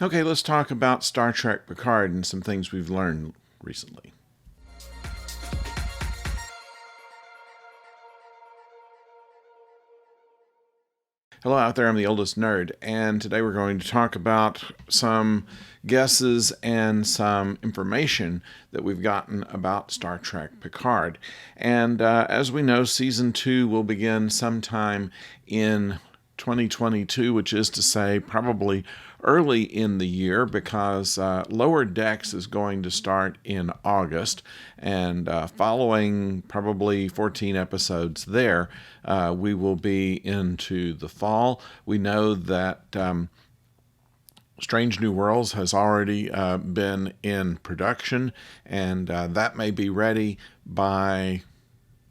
Okay, let's talk about Star Trek Picard and some things we've learned recently. Hello out there, I'm the oldest nerd, and today we're going to talk about some guesses and some information that we've gotten about Star Trek Picard. And as we know, season 2 will begin sometime in 2022, which is to say, probably early in the year, because Lower Decks is going to start in August, and following probably 14 episodes there, we will be into the fall. We know that Strange New Worlds has already been in production, and that may be ready by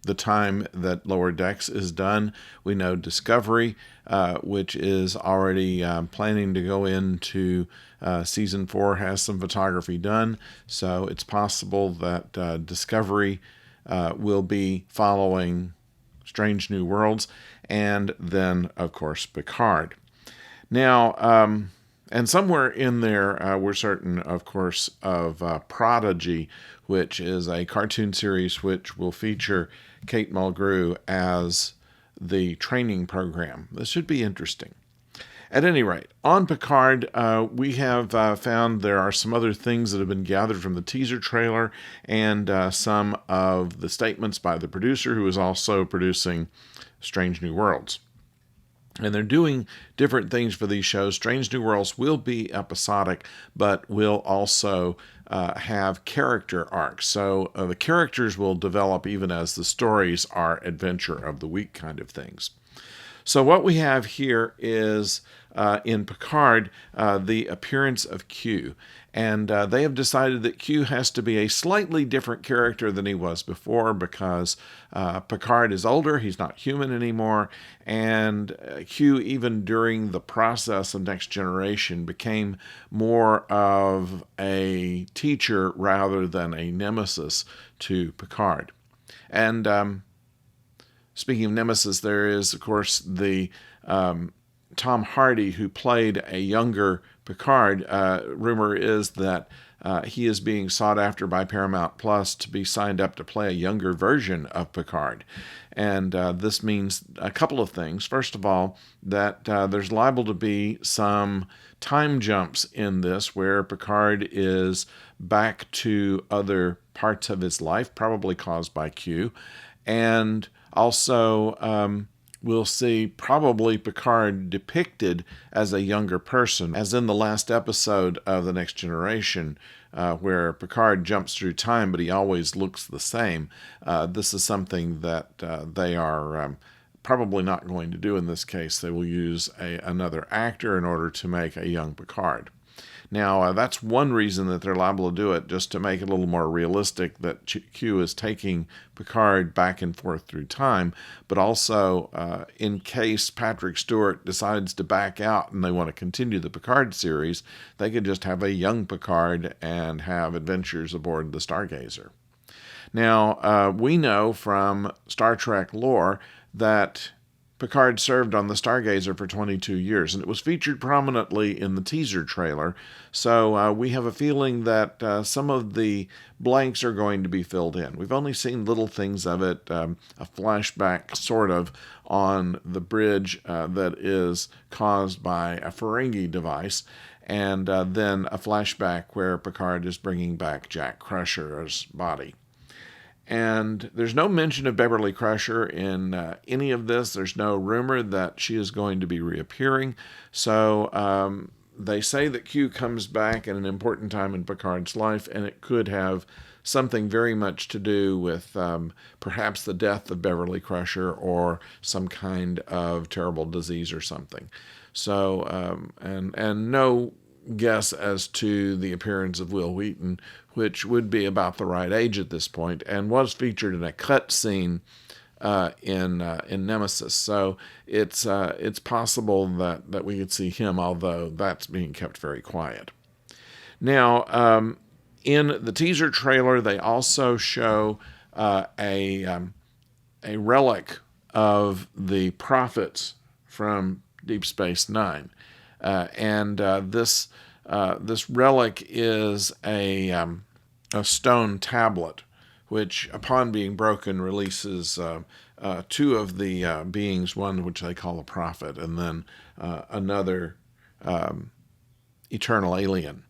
the time that Lower Decks is done. We know Discovery, which is already planning to go into season 4, has some photography done. So it's possible that Discovery will be following Strange New Worlds, and then, of course, Picard. Now, and somewhere in there, we're certain, of course, of Prodigy, which is a cartoon series which will feature Kate Mulgrew as the training program. This should be interesting. At any rate, on Picard, we have found there are some other things that have been gathered from the teaser trailer and some of the statements by the producer, who is also producing Strange New Worlds. And they're doing different things for these shows. Strange New Worlds will be episodic, but will also have character arcs. So the characters will develop even as the stories are adventure of the week kind of things. So what we have here is in Picard the appearance of Q. And they have decided that Q has to be a slightly different character than he was before, because Picard is older, he's not human anymore, and Q, even during the process of Next Generation, became more of a teacher rather than a nemesis to Picard. And speaking of nemesis, there is, of course, the Tom Hardy, who played a younger Picard. Rumor is that he is being sought after by Paramount Plus to be signed up to play a younger version of Picard. And this means a couple of things. First of all, that there's liable to be some time jumps in this where Picard is back to other parts of his life, probably caused by Q. And also, we'll see probably Picard depicted as a younger person, as in the last episode of The Next Generation, where Picard jumps through time, but he always looks the same. This is something that they are probably not going to do in this case. They will use another actor in order to make a young Picard. Now, that's one reason that they're liable to do it, just to make it a little more realistic that Q is taking Picard back and forth through time, but also in case Patrick Stewart decides to back out and they want to continue the Picard series, they could just have a young Picard and have adventures aboard the Stargazer. Now, we know from Star Trek lore that Picard served on the Stargazer for 22 years, and it was featured prominently in the teaser trailer. So we have a feeling that some of the blanks are going to be filled in. We've only seen little things of it, a flashback sort of on the bridge that is caused by a Ferengi device, and then a flashback where Picard is bringing back Jack Crusher's body. And there's no mention of Beverly Crusher in any of this. There's no rumor that she is going to be reappearing. So they say that Q comes back at an important time in Picard's life, and it could have something very much to do with perhaps the death of Beverly Crusher or some kind of terrible disease or something. So, and no guess as to the appearance of Will Wheaton, which would be about the right age at this point, and was featured in a cut scene in Nemesis. So it's possible that we could see him, although that's being kept very quiet. Now, in the teaser trailer, they also show a relic of the prophets from Deep Space Nine. And this This relic is a stone tablet, which, upon being broken, releases two of the beings, one which they call a prophet, and then another eternal alien.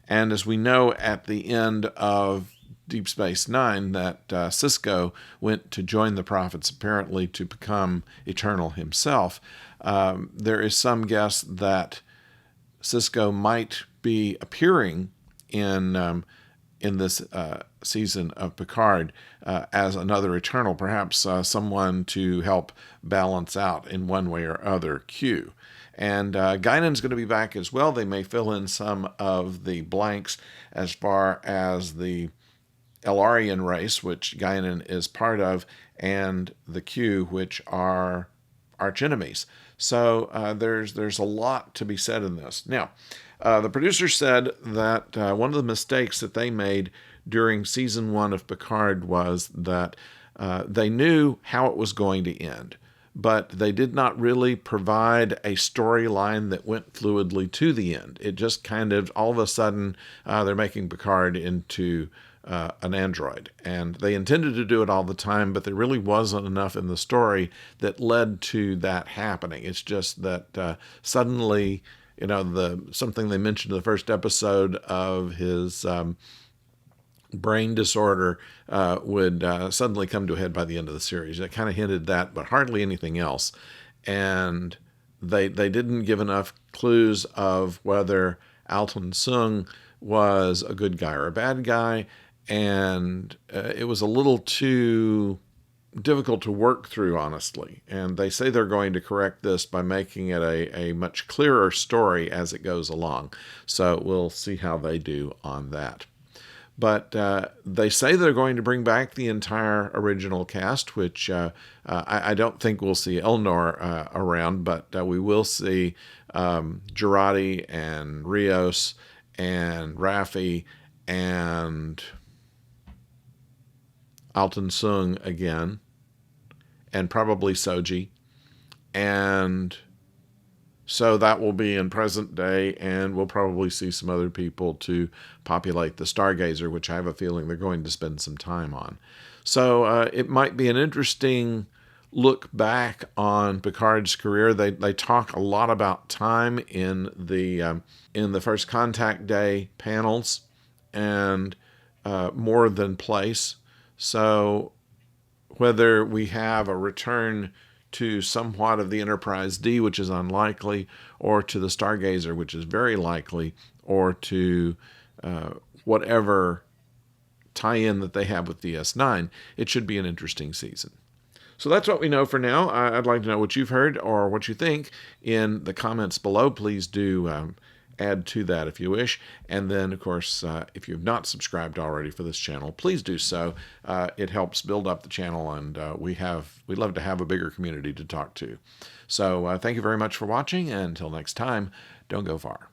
And as we know at the end of Deep Space Nine, that Sisko went to join the prophets, apparently to become eternal himself, there is some guess that Sisko might be appearing in this season of Picard as another Eternal, perhaps someone to help balance out in one way or other Q. And Guinan's going to be back as well. They may fill in some of the blanks as far as the Elarian race, which Guinan is part of, and the Q, which are archenemies. So there's a lot to be said in this. Now, the producer said that one of the mistakes that they made during season 1 of Picard was that they knew how it was going to end, but they did not really provide a storyline that went fluidly to the end. It just kind of, all of a sudden, they're making Picard into an android. And they intended to do it all the time, but there really wasn't enough in the story that led to that happening. It's just that suddenly, something they mentioned in the first episode of his brain disorder would suddenly come to a head by the end of the series. It kind of hinted that, but hardly anything else. And they didn't give enough clues of whether Alton Sung was a good guy or a bad guy. And it was a little too difficult to work through, honestly. And they say they're going to correct this by making it a much clearer story as it goes along. So we'll see how they do on that. But they say they're going to bring back the entire original cast, which I don't think we'll see Elnor around, but we will see Jurati and Rios and Raffi and Alton Sung again, and probably Soji. And so that will be in present day, and we'll probably see some other people to populate the Stargazer, which I have a feeling they're going to spend some time on. So it might be an interesting look back on Picard's career. They talk a lot about time in the First Contact Day panels, and more than place. So whether we have a return to somewhat of the Enterprise D, which is unlikely, or to the Stargazer, which is very likely, or to whatever tie-in that they have with DS9, it should be an interesting season. So that's what we know for now. I'd like to know what you've heard or what you think in the comments below. Please do add to that if you wish. And then, of course, if you've not subscribed already for this channel, please do so. It helps build up the channel, and we love to have a bigger community to talk to. So thank you very much for watching, and until next time, don't go far.